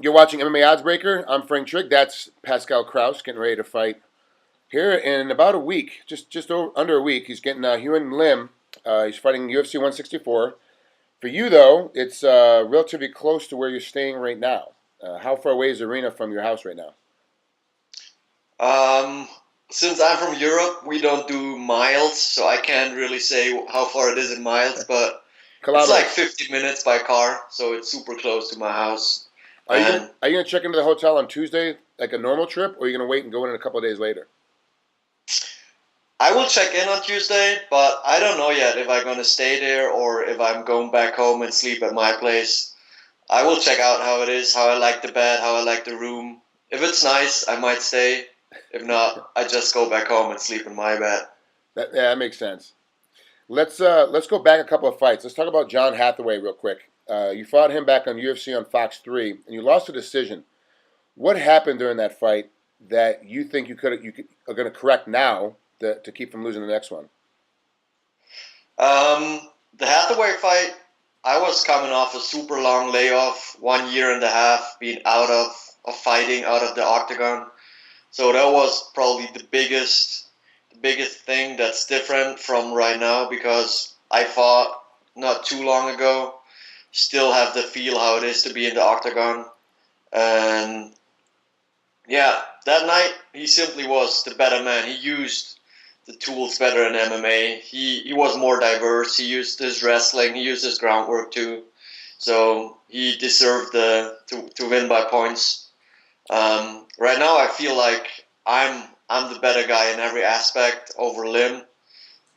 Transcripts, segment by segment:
You're watching MMA Oddsbreaker. I'm Frank Trigg. That's Pascal Kraus getting ready to fight here in about a week, under a week. He's getting Huan Lim. He's fighting UFC 164. For you, though, it's relatively close to where you're staying right now. How far away is the arena from your house right now? Um, since I'm from Europe, we don't do miles, so I can't really say how far it is in miles, but it's like Kilometers. 50 minutes by car, so it's super close to my house. And Are you gonna check into the hotel on Tuesday like a normal trip, or are you gonna wait and go in a couple of days later? I will check in on Tuesday, but I don't know yet if I'm gonna stay there or if I'm going back home and sleep at my place. I will check out how it is, how I like the bed, how I like the room. If it's nice, I might stay. If not, I just go back home and sleep in my bed. That makes sense. Let's go back a couple of fights. Let's talk about John Hathaway real quick. You fought him back on UFC on Fox 3, and you lost a decision. What happened during that fight that you think are going to correct now to keep from losing the next one? The Hathaway fight, I was coming off a super long layoff, 1 year and a half being out of fighting, out of the octagon. So that was probably the biggest thing that's different from right now because I fought not too long ago, still have the feel how it is to be in the octagon. And yeah, that night he simply was the better man. He used the tools better in MMA. He was more diverse. He used his wrestling. He used his groundwork too. So he deserved to win by points. Right now, I feel like I'm the better guy in every aspect over Lim.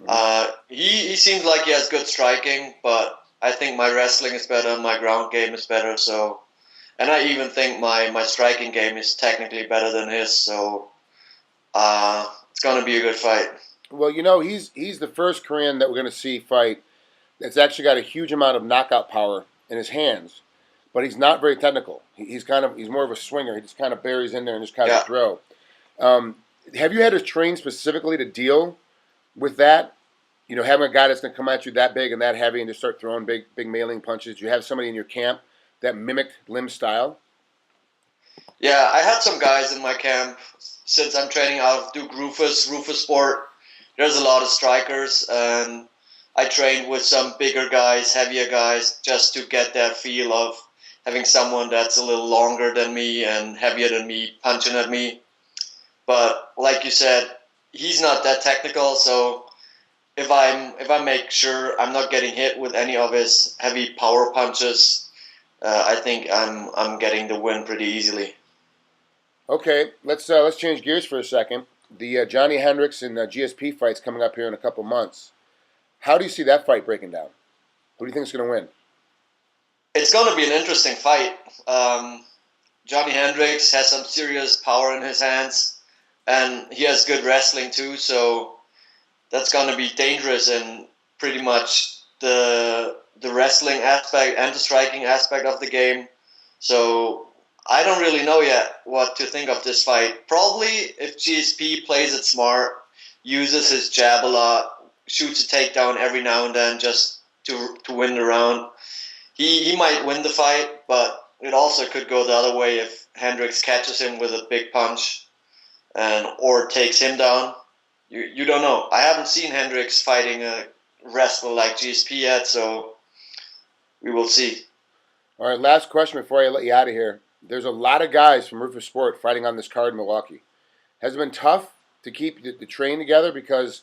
Mm-hmm. He seems like he has good striking, but I think my wrestling is better. My ground game is better. So, and I even think my striking game is technically better than his. So, it's gonna be a good fight. Well, he's the first Korean that we're going to see fight that's actually got a huge amount of knockout power in his hands, but he's not very technical. He's more of a swinger. He just kind of buries in there and just kind of Yeah. throw. Um, have you had to train specifically to deal with that? Having a guy that's going to come at you that big and that heavy and just start throwing big mailing punches. Do you have somebody in your camp that mimicked Lim's style? Yeah, I had some guys in my camp since I'm training out of Duke Rufus Sport. There's a lot of strikers, and I trained with some bigger guys, heavier guys, just to get that feel of having someone that's a little longer than me and heavier than me punching at me. But like you said, he's not that technical, so if I make sure I'm not getting hit with any of his heavy power punches, I think I'm getting the win pretty easily. Okay, let's change gears for a second. The Johnny Hendricks and GSP fight's coming up here in a couple months. How do you see that fight breaking down? Who do you think is going to win? It's going to be an interesting fight. Johnny Hendricks has some serious power in his hands, and he has good wrestling too. So that's going to be dangerous in pretty much the wrestling aspect and the striking aspect of the game. So I don't really know yet what to think of this fight. Probably if GSP plays it smart, uses his jab a lot, shoots a takedown every now and then just to win the round. He might win the fight, but it also could go the other way if Hendricks catches him with a big punch and or takes him down. You don't know. I haven't seen Hendricks fighting a wrestler like GSP yet, so we will see. All right, last question before I let you out of here. There's a lot of guys from Rufus Sport fighting on this card in Milwaukee. Has it been tough to keep the train together because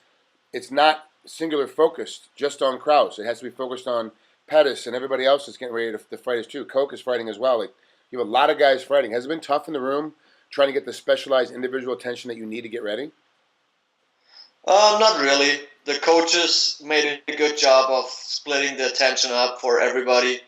it's not singular focused just on Kraus? It has to be focused on Pettis and everybody else that's getting ready to fight as too. Koch is fighting as well. Like, you have a lot of guys fighting. Has it been tough in the room trying to get the specialized individual attention that you need to get ready? Not really. The coaches made a good job of splitting the attention up for everybody.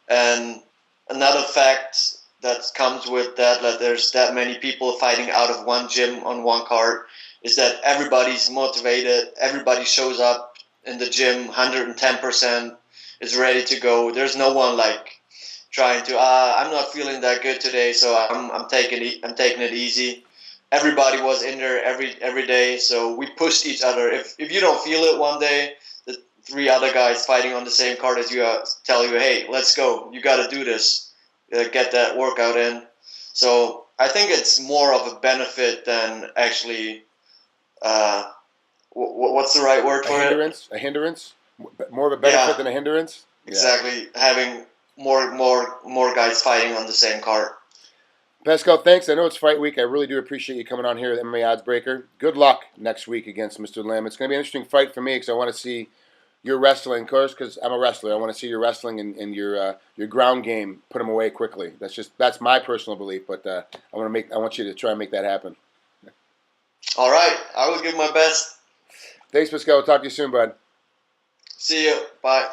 And another fact that comes with that there's that many people fighting out of one gym on one card, is that everybody's motivated. Everybody shows up in the gym 110%, is ready to go. There's no one like trying to, I'm not feeling that good today, so I'm taking it easy. Everybody was in there every day, so we pushed each other. If you don't feel it one day, the three other guys fighting on the same card as you tell you, hey, let's go, you got to do this. get that workout in. So I think it's more of a benefit than actually. What's the right word for it? A hindrance, more of a benefit than a hindrance. Exactly, having more guys fighting on the same card. Pascal, thanks. I know it's fight week. I really do appreciate you coming on here at MMA Odds Breaker. Good luck next week against Mr. Lim. It's going to be an interesting fight for me because I want to see your wrestling, of course, because I'm a wrestler. I want to see your wrestling and your ground game, put them away quickly. That's my personal belief, but I want you to try and make that happen. All right, I will give my best. Thanks, Pascal. We'll talk to you soon, bud. See you. Bye.